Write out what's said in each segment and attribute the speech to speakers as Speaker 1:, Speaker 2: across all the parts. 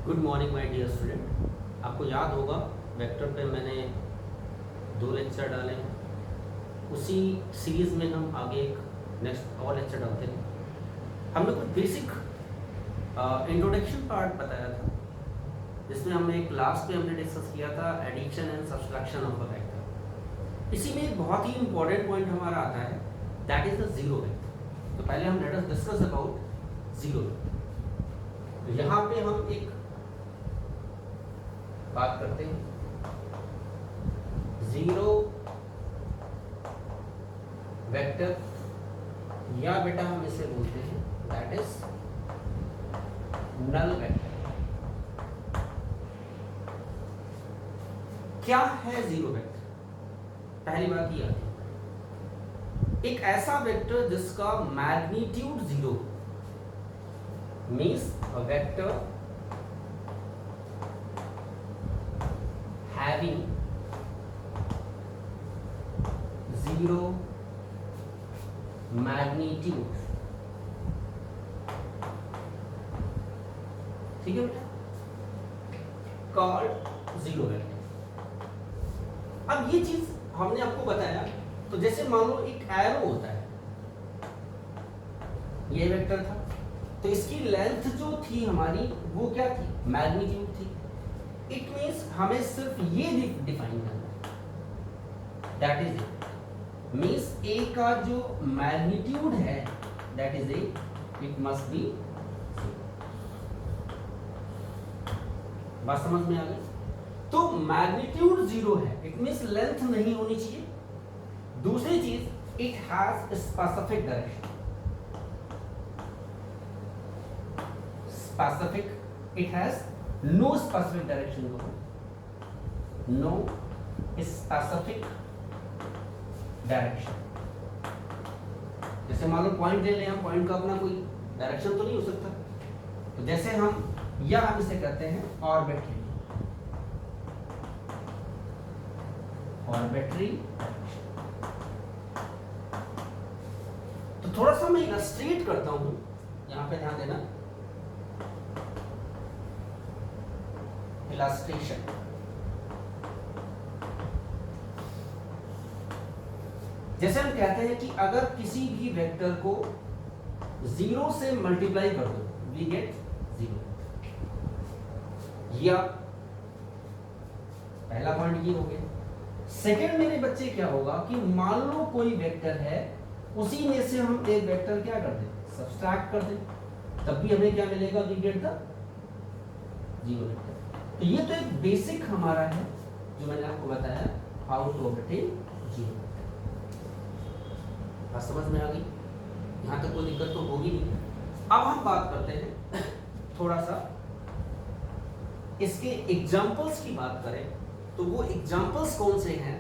Speaker 1: Good morning my dear student. आपको याद होगा वेक्टर पे मैंने 2 लेक्चर डाले हैं। उसी सीरीज़ में हम आगे एक नेक्स्ट और लेक्चर डालते हैं। हमने कुछ बेसिक इंट्रोडक्शन पार्ट बताया था, जिसमें हमने एक लास्ट पे हमने डिस्कस किया था addition and subtraction of a vector. इसी में एक बहुत ही इंपॉर्टेंट पॉइंट हमारा आता है, that is the zero vector. तो पहले हम let us discuss about zero vector. तो यहाँ पे हम एक बात करते हैं, जीरो वेक्टर या बेटा हम इसे बोलते हैं दैट इज नल वेक्टर। क्या है जीरो वेक्टर? पहली बात ये आती है, एक ऐसा वेक्टर जिसका magnitude zero means a vector having zero magnitude। ठीक है बेटा, कॉल्ड जीरो वेक्टर। अब ये चीज हमने आपको बताया, तो जैसे मान लो एक एरो होता है, ये वेक्टर था, तो इसकी लेंथ जो थी हमारी वो क्या थी? मैग्नीट्यूड थी। इट मीन्स हमें सिर्फ ये डिफाइन करना है, दैट इज इट। मीन्स ए का जो मैग्नीट्यूड है that is a, it must be. बात समझ में आ गई? तो मैग्नीट्यूड जीरो है, इट मीन्स लेंथ नहीं होनी चाहिए। दूसरी चीज, it has specific direction. Specific, it has no specific direction, no specific direction। जैसे मान लो पॉइंट ले लें हम, पॉइंट का अपना कोई डायरेक्शन तो नहीं हो सकता, तो जैसे हम इसे कहते हैं ऑर्बिटरी। ऑर्बिटरी तो थोड़ा सा मैं इलस्ट्रेट करता हूं, यहां पे ध्यान देना, इलस्ट्रेशन। जैसे हम कहते हैं कि अगर किसी भी वेक्टर को जीरो से मल्टीप्लाई कर दो, वी गेट जीरो। या पहला पॉइंट ये हो गया। सेकंड मेरे बच्चे क्या होगा कि मान लो कोई वेक्टर है, उसी में से हम एक वेक्टर क्या कर दें? सब्सट्रैक्ट कर दें, तब भी हमें क्या मिलेगा? We get the zero vector. तो ये तो एक बेसिक हमारा है जो मैंने आपको बताया, हाउ टू ऑब्टेन जीरो। बात समझ में आ गई? यहां तक कोई दिक्कत तो होगी नहीं। अब हम बात करते हैं थोड़ा सा इसके एग्जांपल्स की बात करें, तो वो एग्जांपल्स कौन से हैं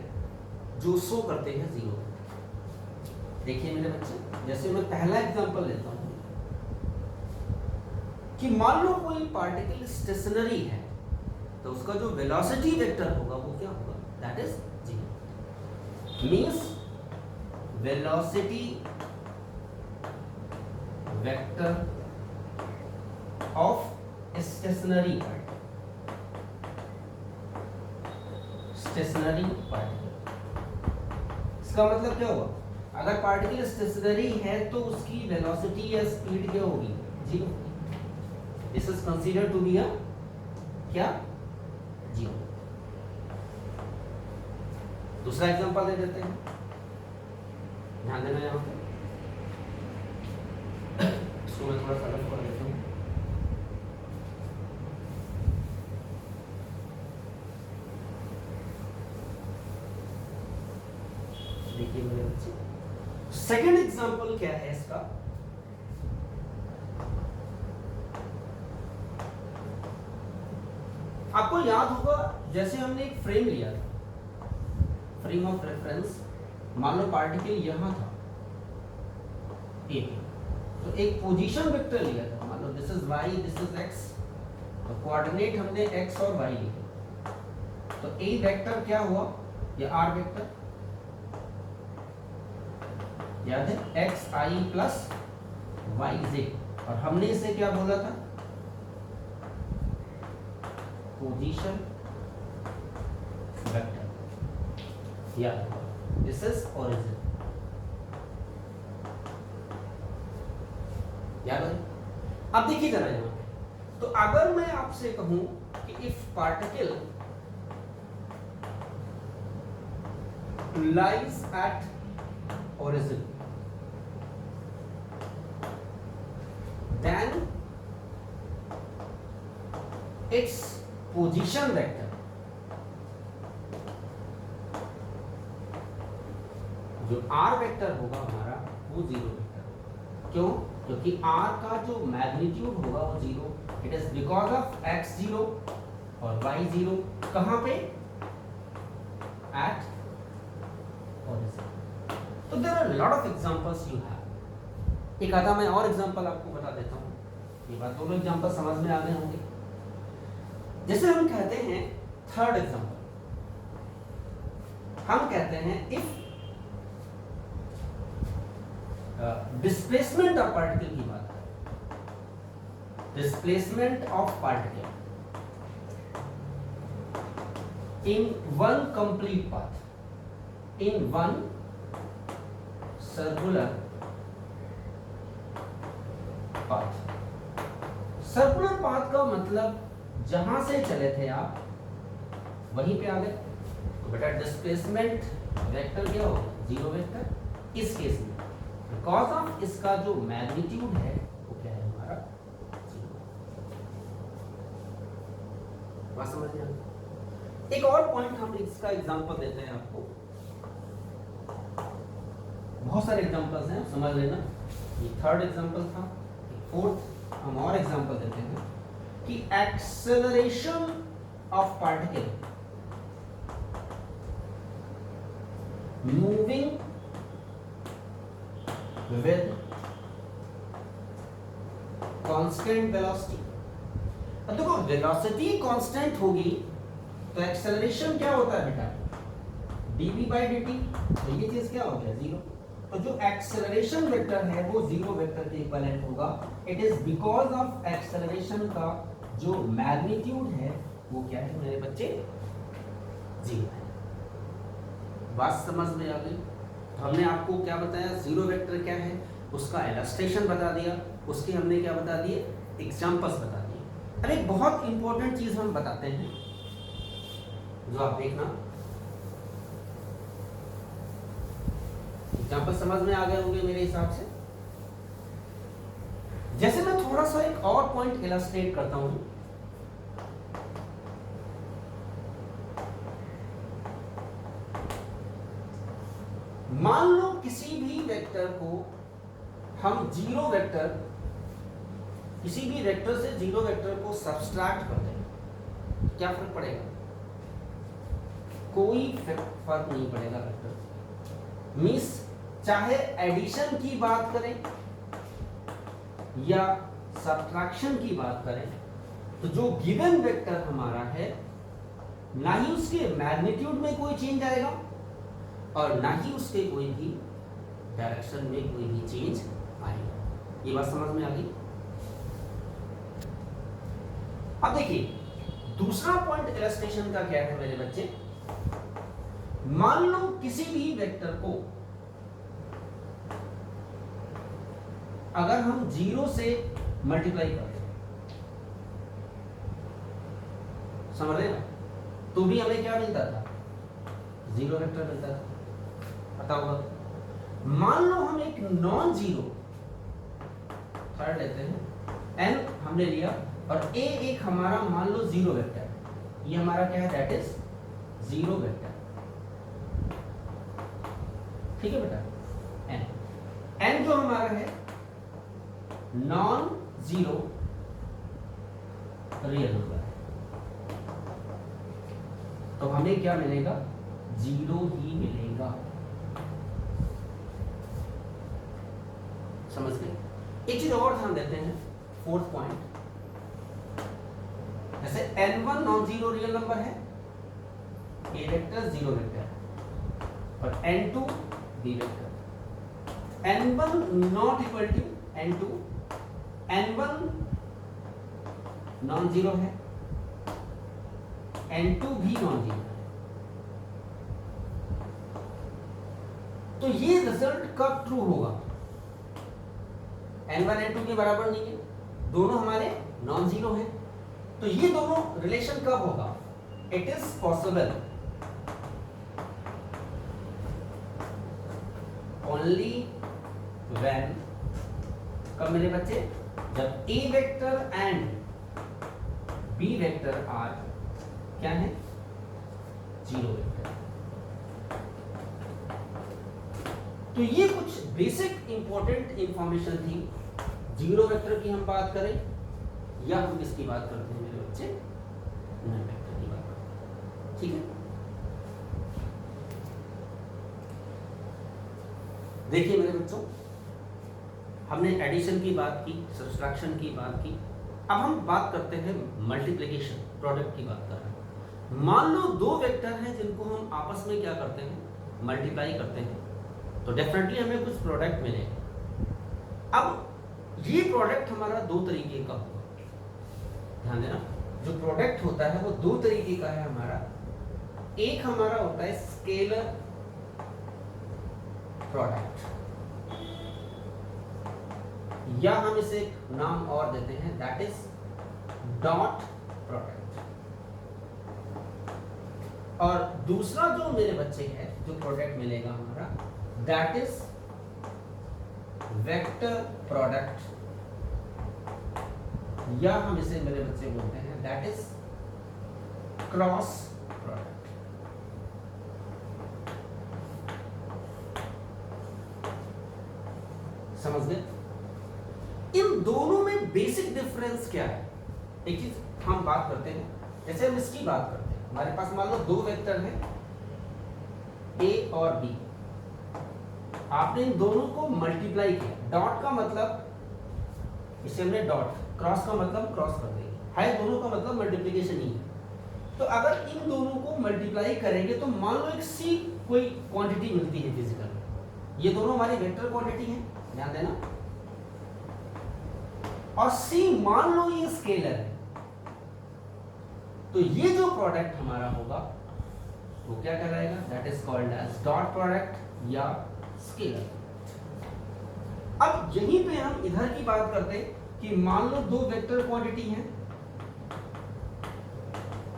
Speaker 1: जो शो करते हैं जीरो। देखिए मेरे बच्चे, जैसे मैं पहला एग्जांपल लेता हूं कि मान लो कोई पार्टिकल स्टेशनरी है, तो उसका जो वेलोसिटी वेक्टर होगा वो क्या होगा? That is zero. Means velocity vector of stationary particle. Stationary particle, इसका मतलब क्या होगा? अगर पार्टिकल स्टेशनरी है तो उसकी वेलोसिटी या स्पीड क्या होगी? Zero. This is considered to be a क्या? जीरो। दूसरा एग्जांपल दे देते हैं, ध्यान देना यहां पे, इसको मैं थोड़ा सा अलग कर देता हूं। देखिए मेरे बच्चे, सेकंड एग्जांपल क्या है इसका? आपको याद होगा जैसे हमने एक फ्रेम लिया था, फ्रेम ऑफ रेफरेंस। मान लो पार्टिकल यहां था ए, तो एक पोजीशन वेक्टर लिया था, मान लो this is Y, this is X, तो कोऑर्डिनेट हमने एक्स और वाई लिया। तो ए वेक्टर क्या हुआ? ये आर वेक्टर, याद है, एक्स आई प्लस वाई जेड, और हमने इसे क्या बोला था? पोजीशन वेक्टर, या दिस इज ओरिजिन। याद है? अब देखिए जरा यहां पे, तो अगर मैं आपसे कहूं कि if particle lies at origin, then its position vector, जो r वेक्टर होगा हमारा वो जीरो वेक्टर। क्यों? क्योंकि r का जो मैग्नीट्यूड होगा वो zero, it is because of x zero और y जीरो। कहां पे? At origin। तो there are lot of examples you have. एक आधा मैं और एग्जांपल आपको बता देता हूं, ये बात दोनों एग्जांपल समझ में आ गए होंगे। जैसे हम कहते हैं थर्ड एग्जांपल, हम कहते हैं इफ डिस्प्लेसमेंट ऑफ पार्टिकल की बात करें, displacement of particle in one complete path, in one circular path। Circular path का मतलब जहां से चले थे आप वहीं पे आ गए, तो बेटा डिस्प्लेसमेंट वेक्टर क्या होगा? Zero vector. इस केस में बिकॉज ऑफ इसका जो मैग्नीट्यूड है वो क्या है? हमारा जीरो। बात समझ में आ गई? एक और पॉइंट हम इसका एग्जांपल देते हैं आपको, बहुत सारे एग्जांपल्स हैं, समझ लेना। ये थर्ड एग्जांपल था, फोर्थ हम और एग्जांपल देते हैं कि acceleration of particle moving with constant velocity. अब देखो वेलोसिटी कांस्टेंट होगी तो एक्सेलरेशन क्या होता है बेटा? dv by dt। तो ये चीज क्या हो गया? जीरो। तो जो एक्सेलरेशन वेक्टर है वो जीरो वेक्टर के इक्विवेलेंट होगा। It is because of acceleration का जो मैग्नीट्यूड है वो क्या है मेरे बच्चे? जीरो है। बात समझ में आ गई? तो हमने आपको क्या बताया? जीरो वेक्टर क्या है, उसका इलस्ट्रेशन बता दिया, उसके हमने क्या बता दिए? एग्जांपल्स बता दिए। अब एक बहुत इंपॉर्टेंट चीज हम बताते हैं जो आप देखना, एग्जांपल समझ में आ गए होंगे मेरे हिसाब से। जैसे मैं थोड़ा सा एक और पॉइंट इलस्ट्रेट करता हूं, मान लो किसी भी वेक्टर को हम जीरो वेक्टर, किसी भी वेक्टर से जीरो वेक्टर को सब्सट्रैक्ट कर दें, क्या फर्क पड़ेगा? कोई फर्क नहीं पड़ेगा वेक्टर। मींस चाहे एडिशन की बात करें या सब्ट्रैक्शन की बात करें, तो जो गिवन वेक्टर हमारा है ना ही उसके मैग्नीट्यूड में कोई चेंज आएगा और ना ही उसके कोई भी डायरेक्शन में कोई भी चेंज आएगा। ये बात समझ में आ गई? अब देखिए दूसरा पॉइंट इलस्ट्रेशन का क्या है मेरे बच्चे। मान लो किसी भी वेक्टर को अगर हम जीरो से मल्टीप्लाई करें, समझ रहे ना, तो भी हमें क्या मिलता था? जीरो वेक्टर मिलता था। पता होगा। मान लो हम एक नॉन जीरो थर्ड लेते हैं, एन हमने लिया और ए एक हमारा मान लो जीरो वेक्टर, ये हमारा क्या है? That is zero vector. ठीक है बेटा? एन एन जो हमारा है नॉन जीरो रियल नंबर है, तो हमें क्या मिलेगा? जीरो ही मिलेगा। समझ गए? एक चीज और ध्यान देते हैं, फोर्थ पॉइंट। जैसे n1 non zero real number है, ए वेक्टर जीरो वेक्टर और n2 B vector, n1 not equal to n2, n1 non zero है, N2 भी नॉन जीरो है। तो ये रिजल्ट कब ट्रू होगा? N1 N2 के बराबर नहीं है, दोनों हमारे नॉन जीरो हैं। तो ये दोनों रिलेशन कब होगा? It is possible only when, कब मेरे बच्चे? जब A vector and B vector are क्या है? Zero vector. तो ये कुछ बेसिक इंपॉर्टेंट इंफॉर्मेशन थी। जीरो वेक्टर की हम बात करें या हम किसकी बात करते हैं मेरे बच्चे? नल वेक्टर की बात करते हैं। ठीक है, देखिए मेरे बच्चों, हमने एडिशन की बात की, सब्ट्रैक्शन की बात की। अब हम बात करते हैं मल्टीप्लिकेशन, प्रोडक्ट की बात कर रहे हैं। मान लो दो वेक्टर हैं जिनको हम आपस में क्या करते हैं? मल्टीप्लाई करते हैं, तो डेफिनेटली हमें कुछ प्रोडक्ट मिलेगा। अब ये प्रोडक्ट हमारा दो तरीके का होगा, ध्यान देना। जो प्रोडक्ट होता है वो दो तरीके का है हमारा। एक हमारा होता है स्केलर प्रोडक्ट, या हम इसे एक नाम और देते हैं, दैट इज डॉट प्रोडक्ट। और दूसरा जो मेरे बच्चे है जो प्रोडक्ट मिलेगा हमारा, दैट इज वेक्टर प्रोडक्ट, या हम इसे मेरे बच्चे बोलते हैं दैट इज क्रॉस प्रोडक्ट। समझ गए? इन दोनों में बेसिक डिफरेंस क्या है? एक चीज हम बात करते हैं, जैसे हम इसकी बात करते हैं, हमारे पास मान लो दो वेक्टर हैं A और B, आपने इन दोनों को मल्टीप्लाई किया। डॉट का मतलब इसे हमने डॉट, क्रॉस का मतलब क्रॉस कर देंगे, है दोनों का मतलब मल्टीप्लिकेशन ही है। तो अगर इन दोनों को मल्टीप्लाई करेंगे तो मान लो एक सी कोई क्वांटिटी मिलती है फिजिकल, ये दोनों हमारी वेक्टर क्वांटिटी है, ध्यान देना। और सी मान लो ये स्केलर है, तो ये जो प्रोडक्ट हमारा होगा वो क्या कहलाएगा? That is called as dot product या स्केलर। अब यहीं पे हम इधर की बात करते हैं कि मान लो दो वेक्टर क्वांटिटी हैं,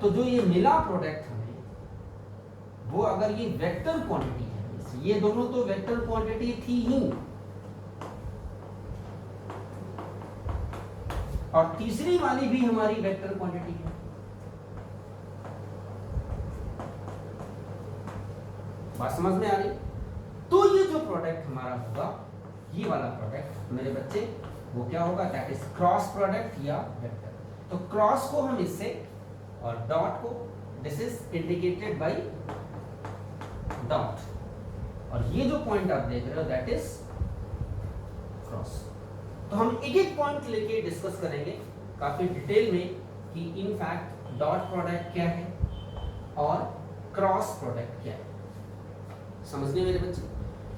Speaker 1: तो जो ये मिला प्रोडक्ट हमें, वो अगर ये वेक्टर क्वांटिटी है, ये दोनों तो वेक्टर क्वांटिटी थी ही, और तीसरी वाली भी हमारी वेक्टर क्वांटिटी है। बात समझ में आ रही? तो ये जो प्रोडक्ट हमारा होगा, ये वाला प्रोडक्ट मेरे बच्चे, वो क्या होगा? दैट इज क्रॉस प्रोडक्ट या वेक्टर। तो क्रॉस को हम इससे, और डॉट को, this is indicated by dot, और ये जो पॉइंट आप देख रहे हो दैट इज क्रॉस। तो हम एक एक पॉइंट लेके डिस्कस करेंगे काफी डिटेल में कि इन फैक्ट डॉट प्रोडक्ट क्या है और क्रॉस प्रोडक्ट क्या है। समझ गए मेरे बच्चे?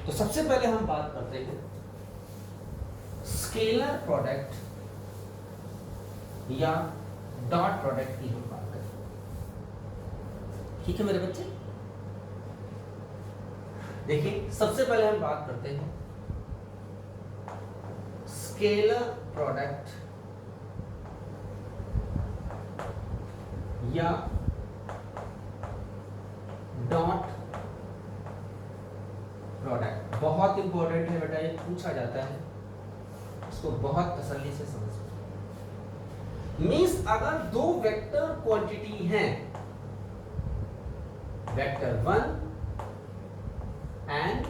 Speaker 1: तो सबसे पहले हम बात करते हैं स्केलर प्रोडक्ट या डॉट प्रोडक्ट की हम बात करें। ठीक है मेरे बच्चे? देखिए, सबसे पहले हम बात करते हैं स्केलर प्रोडक्ट या डॉट प्रोडक्ट। बहुत इंपॉर्टेंट है बेटा, ये पूछा जाता है, इसको बहुत तसल्ली से समझो। मींस अगर दो वेक्टर क्वांटिटी हैं, वेक्टर 1 एंड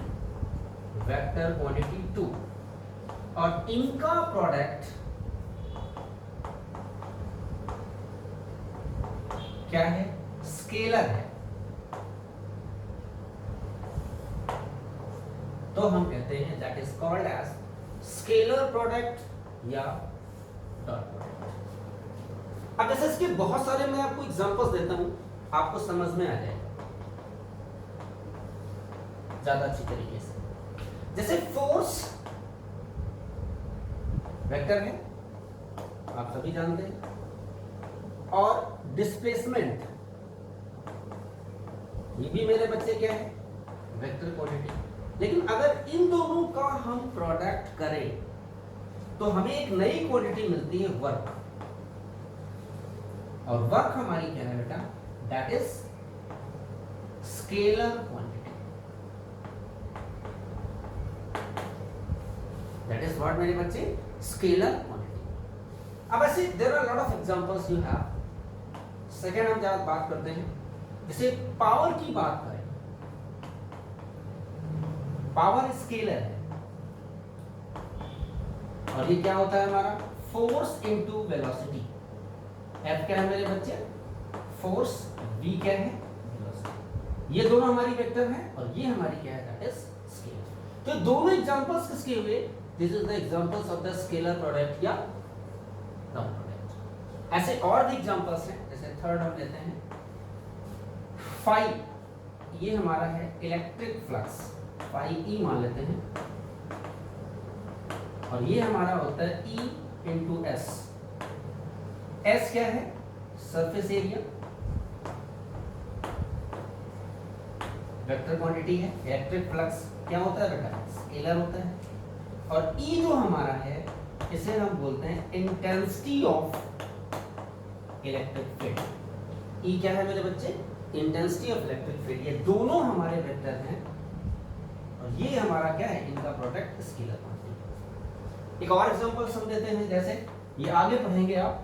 Speaker 1: वेक्टर क्वांटिटी 2, और इनका प्रोडक्ट क्या है? स्केलर है, तो हम कहते हैं that is called as scalar product या डॉट प्रोडक्ट। अब जैसे इसके बहुत सारे मैं आपको एग्जांपल्स देता हूं, आपको समझ में आ जाएगा ज्यादा अच्छी तरीके से। जैसे फोर्स वेक्टर है, आप सभी जानते हैं, और डिस्प्लेसमेंट ये भी मेरे बच्चे क्या है, वेक्टर क्वांटिटी। लेकिन अगर इन दोनों का हम प्रोडक्ट करें तो हमें एक नई क्वांटिटी मिलती है, वर्क। और वर्क हमारी क्या है बेटा, that is scalar quantity. That is what मेरे बच्चे, स्केलर क्वांटिटी। अब ऐसे there are lot of examples you have. Second हम जब बात करते हैं, जैसे पावर की बात करें, पावर स्केलर है और ये क्या होता है हमारा, फोर्स इनटू वेलोसिटी। एफ क्या है मेरे बच्चे, फोर्स, वी क्या है, वेलोसिटी। ये दोनों हमारी वेक्टर है और ये हमारी क्या है, दैट इज स्केलर। तो दोनों एग्जांपल्स किसके हुए, this is the examples of the scalar product या डॉट प्रोडक्ट। ऐसे और भी एग्जांपल्स हैं, जैसे थर्ड हम लेते हैं, फाई, ये हमारा है इलेक्ट्रिक फ्लक्स, फाई ई मान लेते हैं, और ये हमारा होता है E इंटू एस। एस क्या है, सरफेस एरिया, वेक्टर क्वांटिटी है। इलेक्ट्रिक फ्लक्स क्या होता है बेटा, स्केलर होता है। और E जो हमारा है, इसे हम बोलते हैं intensity of electric field. E क्या है मेरे बच्चे, इंटेंसिटी ऑफ इलेक्ट्रिक फील्ड। ये दोनों हमारे वेक्टर हैं और ये हमारा क्या है, इनका प्रोडक्ट स्केलर क्वांटिटी। एक और एग्जांपल हम देते हैं, जैसे ये आगे पढ़ेंगे आप।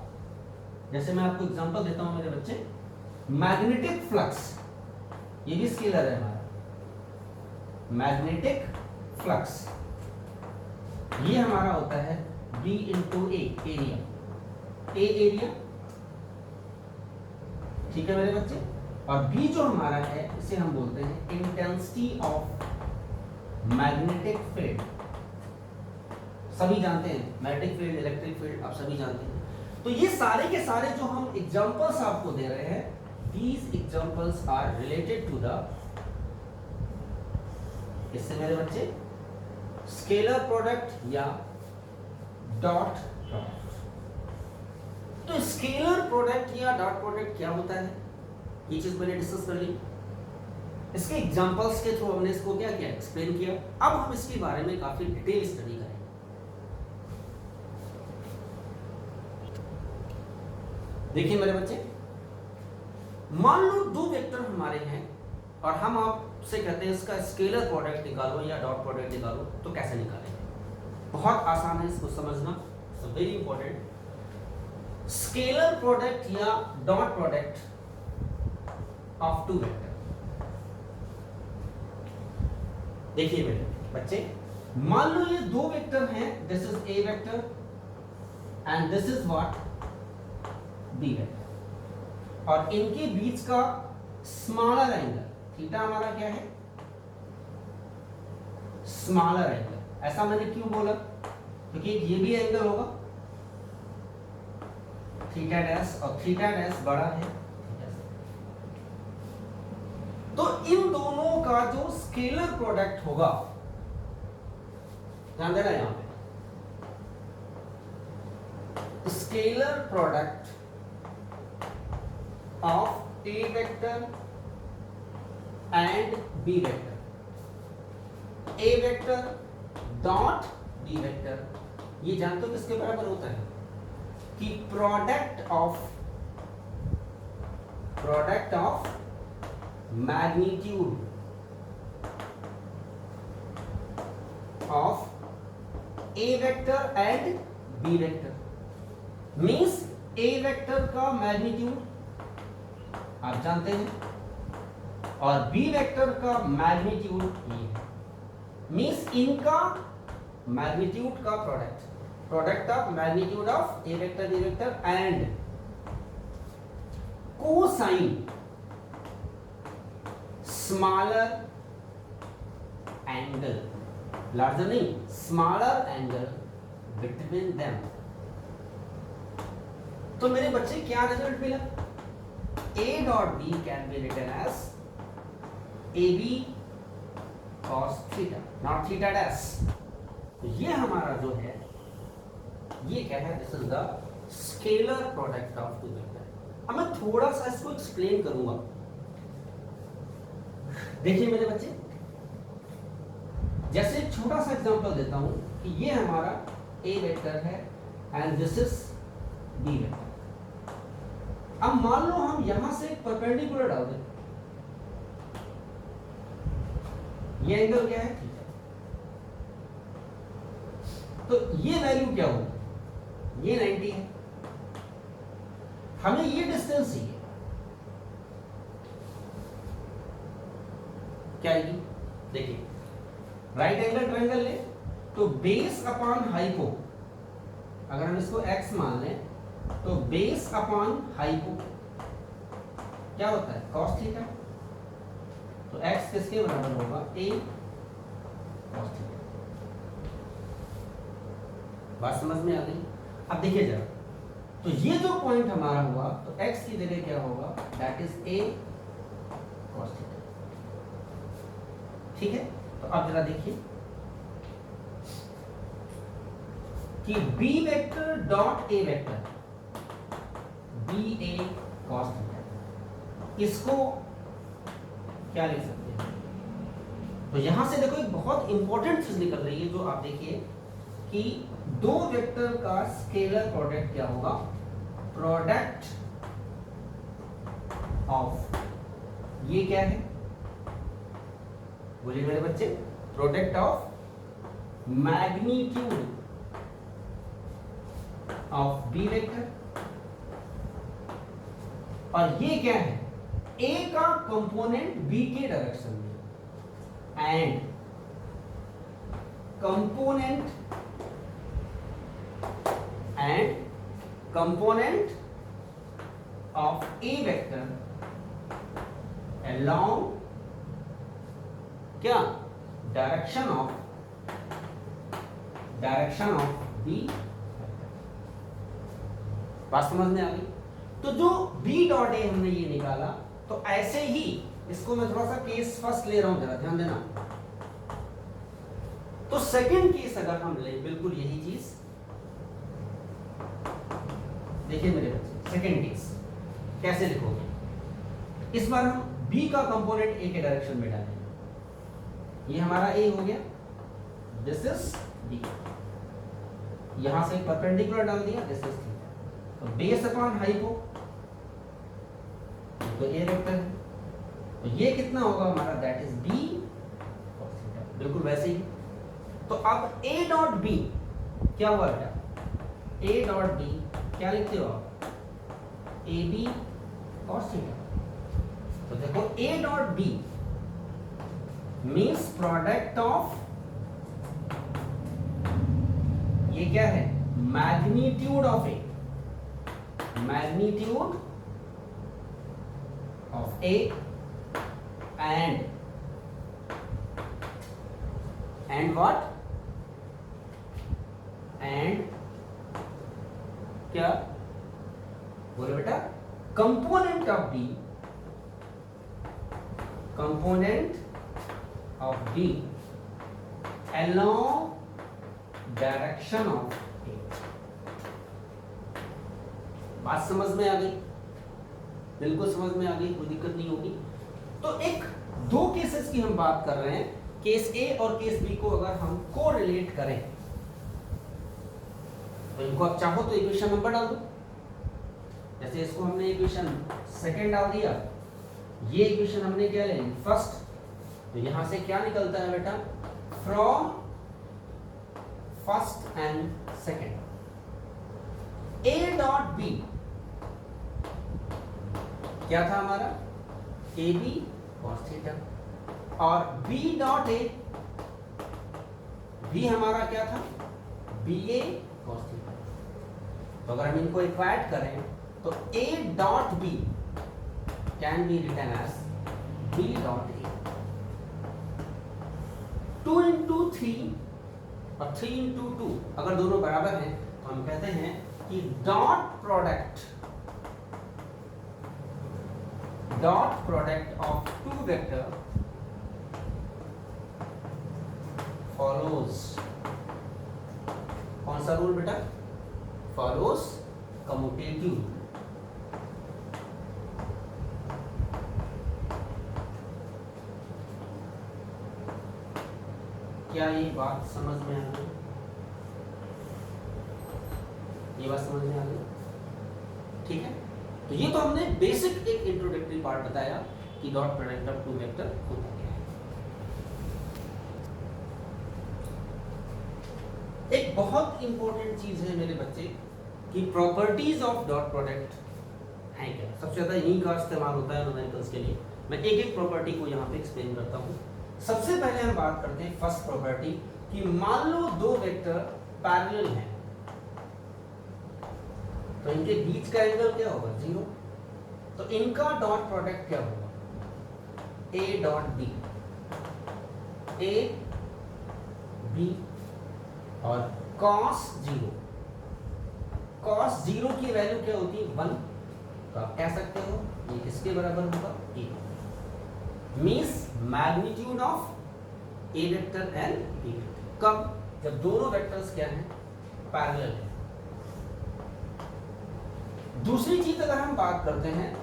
Speaker 1: जैसे मैं आपको एग्जांपल देता हूं मेरे बच्चे, मैग्नेटिक फ्लक्स, ये भी स्केलर है हमारा, मैग्नेटिक फ्लक्स। ये हमारा होता है B इंटू ए, एरिया, ए एरिया, ठीक है मेरे बच्चे। और B जो हमारा है, इसे हम बोलते हैं इंटेंसिटी ऑफ मैग्नेटिक फील्ड। सभी जानते हैं मैग्नेटिक फील्ड, इलेक्ट्रिक फील्ड, आप सभी जानते हैं। तो ये सारे के सारे जो हम एग्जांपल्स आपको दे रहे हैं, these examples are related to the, इससे मेरे बच्चे, स्केलर प्रोडक्ट या डॉट प्रोडक्ट। तो स्केलर प्रोडक्ट या डॉट प्रोडक्ट क्या होता है, ये चीज मैंने डिस्कस कर ली। इसके एग्जांपल्स के थ्रू हमने इसको क्या किया, एक्सप्लेन किया। अब हम इसके बारे में काफी डिटेल स्टडी करेंगे। देखिए मेरे बच्चे, मान लो दो वेक्टर हमारे हैं और हम आपसे कहते हैं इसका स्केलर प्रोडक्ट निकालो या डॉट प्रोडक्ट निकालो, तो कैसे निकालेंगे? बहुत आसान है इसको समझना, so very important. Scalar product या dot product of two vector. देखिए मेरे बच्चे, मान लो ये दो वेक्टर हैं, this is A vector and this is what, B vector, और इनके बीच का स्मॉलर एंगल थीटा हमारा क्या है, स्मॉलर एंगल। ऐसा मैंने क्यों बोला, क्योंकि ये भी एंगल होगा थीटा डैश, और थीटा डैश बड़ा है थीटा से। तो इन दोनों का जो स्केलर प्रोडक्ट होगा, ध्यान देना यहां पे, scalar product of A vector and B vector, A vector dot B vector, ये जानते हो किसके बराबर होता है, कि product of magnitude of A vector and B vector। Means A vector का मैग्नीट्यूड आप जानते हैं और B वेक्टर का मैग्नीट्यूड ये है। मींस इनका मैग्नीट्यूड का product of magnitude of A vector B vector and cosine smaller angle, larger नहीं, स्मॉलर एंगल बिटवीन देम। तो मेरे बच्चे क्या रिजल्ट मिला, A dot B can be written as AB cos theta, not theta dash। तो ये हमारा जो है, ये क्या है, this is the scalar product of two vector. अब मैं थोड़ा सा इसको एक्सप्लेन करूंगा। देखिए मेरे बच्चे, जैसे एक छोटा सा एग्जांपल देता हूं कि ये हमारा ए वेक्टर है and this is B vector. अब मान लो हम यहां से एक परपेंडिकुलर डाल दें, ये एंगल क्या है, थीटा। तो ये वैल्यू क्या होगी, ये 90 है, हमें ये डिस्टेंस चाहिए, क्या आएगी, देखिए राइट एंगल ट्रायंगल ले तो बेस अपॉन हाइपो, अगर हम इसको x मान लें तो बेस अपॉन हाइपो क्या होता है, cos थीटा। तो x किसके बराबर होगा, a cos थीटा। बात समझ में आ गई। अब देखिए जरा, तो ये जो पॉइंट हमारा हुआ तो x की जगह क्या होगा, that is a cos theta. ठीक है, तो अब जरा देखिए कि b vector dot a vector B A cos theta, इसको क्या लिख सकते हैं। तो यहां से देखो एक बहुत इंपॉर्टेंट चीज निकल रही है, जो आप देखिए कि दो वेक्टर का स्केलर प्रोडक्ट क्या होगा, प्रोडक्ट ऑफ, ये क्या है, बोलिए मेरे बच्चे, product of magnitude of B vector, और ये क्या है, ए का कंपोनेंट बी के डायरेक्शन में and component of A vector along क्या, डायरेक्शन ऑफ बी। बात समझ में आ गई। तो जो बी डॉट ए हमने ये निकाला, तो ऐसे ही इसको मैं थोड़ा सा केस फर्स्ट ले रहा हूं, जरा ध्यान देना। तो सेकंड केस अगर हम ले, बिल्कुल यही चीज, देखिए मेरे बच्चे, सेकंड केस कैसे लिखोगे, इस बार हम बी का कंपोनेंट ए के डायरेक्शन में डालेंगे। ये हमारा ए हो गया, दिस इज बी, यहां से परपेंडिकुलर डाल दिया, दिस इज थीटा। तो बेस अपॉन हाइपो, तो ए वेक्टर है, तो ये कितना होगा हमारा, that is B cos theta, बिल्कुल वैसे ही। तो अब ए डॉट बी क्या हुआ बेटा, ए डॉट बी क्या लिखते हो आप, ए बी cos थीटा। तो देखो A dot B means product of, ये क्या है, magnitude of A, magnitude of A and what, and क्या बोले बेटा, component of B, component of B along direction of A। बात समझ में आ गई, बिल्कुल समझ में आ गई, कोई दिक्कत नहीं होगी। तो एक दो केसेस की हम बात कर रहे हैं, केस ए और केस बी को अगर हम को रिलेट करें, तो इनको आप चाहो तो इक्वेशन नंबर डाल दो। जैसे इसको हमने इक्वेशन सेकंड डाल दिया, ये इक्वेशन हमने क्या ले, फर्स्ट। तो यहां से क्या निकलता है बेटा, from first and second, A dot B क्या था हमारा, ए बी cos थीटा, और बी डॉट ए भी हमारा क्या था, बी ए cos थीटा। तो अगर हम इनको इक्वाइट करें तो A dot B can be written as B dot A. 2 into 3 और 3 into 2 अगर दोनों बराबर हैं तो हम कहते हैं कि dot product of two vector follows, कौन सा रूल बेटा, फॉलोज कम्यूटेटिव। क्या ये बात समझ में आ गई? ये बात समझ में आ गई? ठीक है, तो ये तो हमने बेसिक एक इंट्रोडक्टरी पार्ट बताया कि dot product of two vector होता क्या है। एक बहुत इंपॉर्टेंट चीज है मेरे बच्चे कि प्रॉपर्टीज ऑफ डॉट प्रोडक्ट है क्या। सबसे ज्यादा इन्हीं का इस्तेमाल होता है न्यूमेरिकल्स के लिए। मैं एक एक प्रॉपर्टी को यहाँ पे एक्सप्लेन करता हूँ। सबसे पहले हम बात करते हैं फर्स्ट प्रॉपर्टी कि मान लो दो वेक्टर पैरेलल हैं, तो इनके बीच का एंगल क्या होगा? 0। तो इनका डॉट प्रोडक्ट क्या होगा? A dot B, A B और cos 0। cos 0 की वैल्यू क्या होती है? 1। तो आप कह सकते हो ये किसके बराबर होगा? A. Means magnitude of A vector and B vector. कब? जब दोनों वेक्टर्स क्या हैं? पैरेलल है। दूसरी चीज अगर हम बात करते हैं,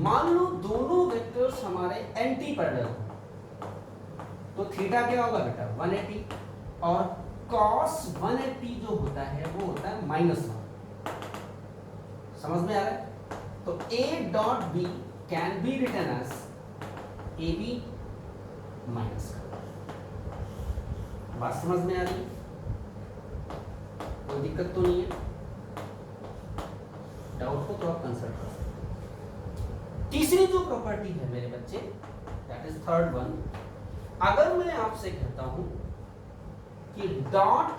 Speaker 1: मान लो दोनों वेक्टर्स हमारे एंटी पैरेलल हो, तो थीटा क्या होगा बेटा? 180 और cos 180 जो होता है वो होता है -1। समझ में आ रहा है? तो A dot B can be written as AB minus. बात समझ में आ रही है? कोई दिक्कत तो नहीं है? डाउट हो तो आप कंसल्ट कर सकते हैं। तीसरी जो प्रॉपर्टी है मेरे बच्चे, दैट इज थर्ड वन। अगर मैं आपसे कहता हूं कि dot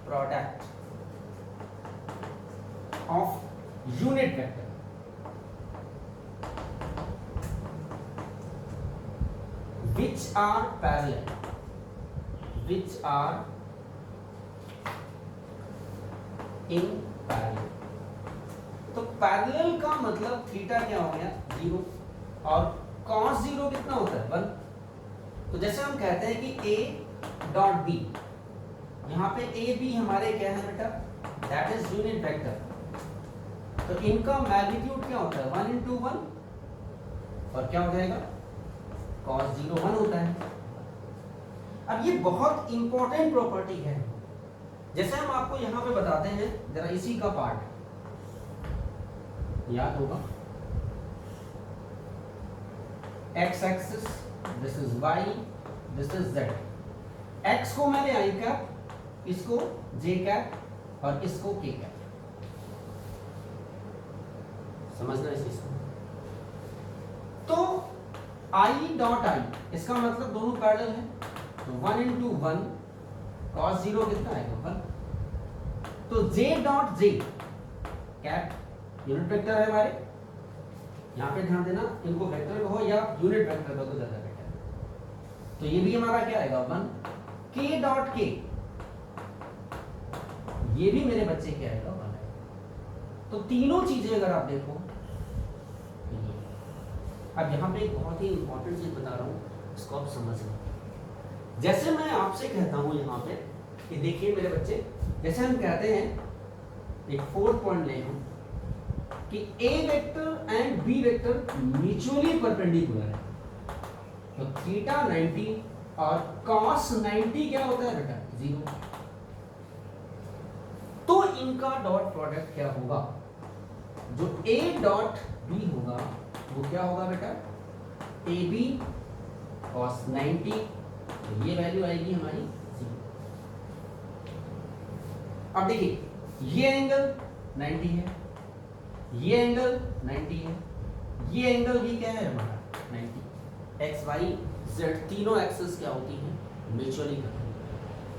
Speaker 1: product of unit vector which are parallel, which are in parallel, तो पैरेलल का मतलब थीटा क्या हो गया? 0 और cos 0 कितना होता है? 1। तो जैसे हम कहते हैं कि A डॉट बी, यहाँ पे ए बी हमारे क्या है बेटा? That is unit vector. तो इनका मैग्नीट्यूड क्या होता है? 1 into 1 और क्या हो जाएगा? cos 0 1 होता है। अब ये बहुत इंपॉर्टेंट प्रॉपर्टी है। जैसे हम आपको यहां पे बताते हैं, जरा इसी का पार्ट याद होगा। x axis, this is y, this is z। x को मैंने i कैप, इसको j कैप और इसको k कैप। समझना इस चीज को। तो i डॉट i, इसका मतलब दोनों पैरेलल है, तो 1 into 1 cos 0 कितना आएगा? 1। तो j dot j cap unit vector है हमारे। यहां पे ध्यान देना, इनको वेक्टर कहो या यूनिट वेक्टर कहो तो ज्यादा बेटर है। तो ये भी हमारा क्या आएगा? 1। k डॉट k, ये भी मेरे बच्चे क्या आएगा? 1 है। तो तीनों चीजें अगर आप देखो, अब यहाँ पे एक बहुत ही इंपॉर्टेंट चीज बता रहा हूँ, इसको आप समझ लो। जैसे मैं आपसे कहता हूँ यहाँ पे कि देखिए मेरे बच्चे, जैसे हम कहते हैं एक 4 पॉइंट ले हम कि A vector and B vector mutually perpendicular है, तो थीटा 90 और cos 90 क्या होता है बेटा? 0। तो इनका डॉट प्रोडक्ट क्या होगा? जो A डॉट B होगा वो क्या होगा बेटा? AB cos 90, तो ये वैल्यू आएगी हमारी 0। अब देखिए ये एंगल 90 है, ये एंगल 90 है, ये एंगल भी क्या है हमारा? 90। x y z तीनों एक्सिस क्या होती हैं? म्यूचुअली करती।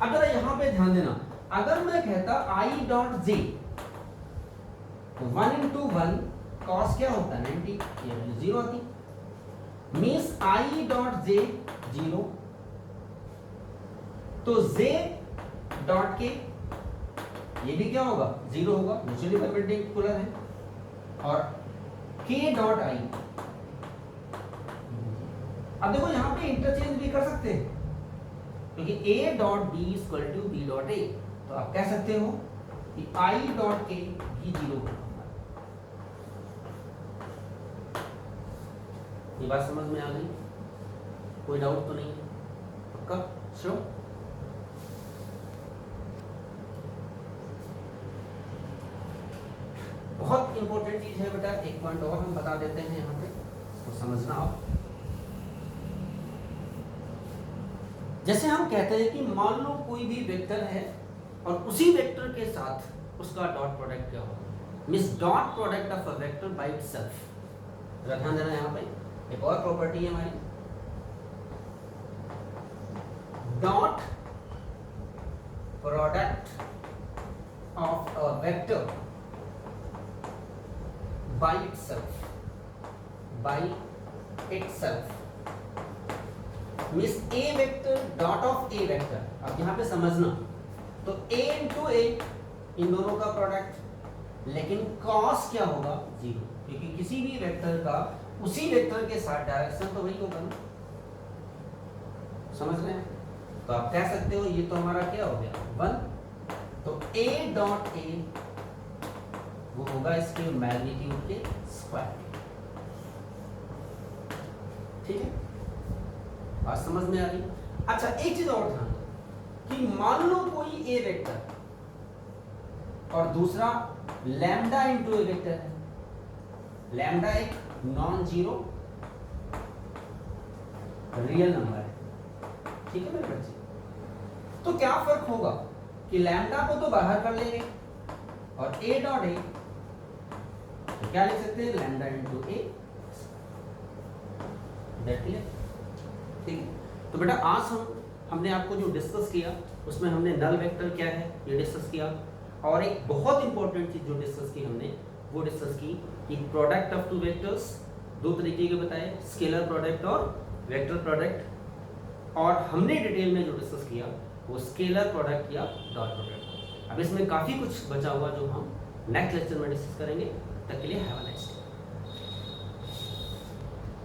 Speaker 1: अब जरा यहां पे ध्यान देना, अगर मैं कहता i डॉट j, तो 1 into 1 cos क्या होता है? 90, ये वैल्यू 0 आती। मीन्स i डॉट j 0, तो j डॉट k ये भी क्या होगा? 0 होगा, म्यूचुअली परपेंडिकुलर है। और k डॉट i, अब देखो यहां पे इंटरचेंज भी कर सकते हैं, क्योंकि a dot b equal to b dot a, तो आप कह सकते हो कि i डॉट k भी 0 होगा। ये बात समझ में आ गई? कोई डाउट तो नहीं है? पक्का? श्योर। बहुत इंपॉर्टेंट चीज है बेटा, एक पॉइंट और हम बता देते हैं यहाँ पे, तो समझना आप। जैसे हम कहते हैं कि मान लो कोई भी वेक्टर है और उसी वेक्टर के साथ उसका डॉट प्रोडक्ट क्या होगा, means dot product of a vector by itself. ध्यान देना यहाँ पे एक और प्रॉपर्टी है हमारी, dot product of a vector by itself means a vector dot of a vector। अब यहाँ पे समझना, तो a into a इन दोनों का प्रोडक्ट, लेकिन cos क्या होगा, 0, क्योंकि किसी भी वेक्टर का उसी वेक्टर के साथ डायरेक्शन तो वही होगा ना, समझ रहे हैं। तो आप कह सकते हो ये तो हमारा क्या हो गया 1, तो a डॉट a वो होगा इसके मैग्नीट्यूड के स्क्वायर। ठीक है, बात समझ में आ रही। अच्छा एक चीज और ध्यान दो कि मान लो कोई ए वेक्टर और दूसरा लैम्डा इंटू ए वेक्टर है, लैम्डा एक नॉन जीरो रियल नंबर है, ठीक है मेरे बच्चे। तो क्या फर्क होगा कि लैम्डा को तो बाहर कर लेंगे और ए डॉट ए तो क्या लिख सकते हैं, lambda into A, that clear. ठीक है, तो बेटा आज हमने आपको जो डिस्कस किया उसमें हमने नल वेक्टर क्या है ये डिस्कस किया, और एक बहुत इंपॉर्टेंट चीज जो डिस्कस की हमने वो डिस्कस की कि प्रोडक्ट ऑफ टू वेक्टर्स दो तरीके के बताए, स्केलर प्रोडक्ट और वेक्टर प्रोडक्ट, और हमने डिटेल में जो डिस्कस किया वो स्केलर प्रोडक्ट या डॉट प्रोडक्ट। अब इसमें काफ़ी कुछ बचा हुआ जो हम नेक्स्ट लेक्चर में डिस्कस करेंगे। तक के लिए हैव अ नाइस डे।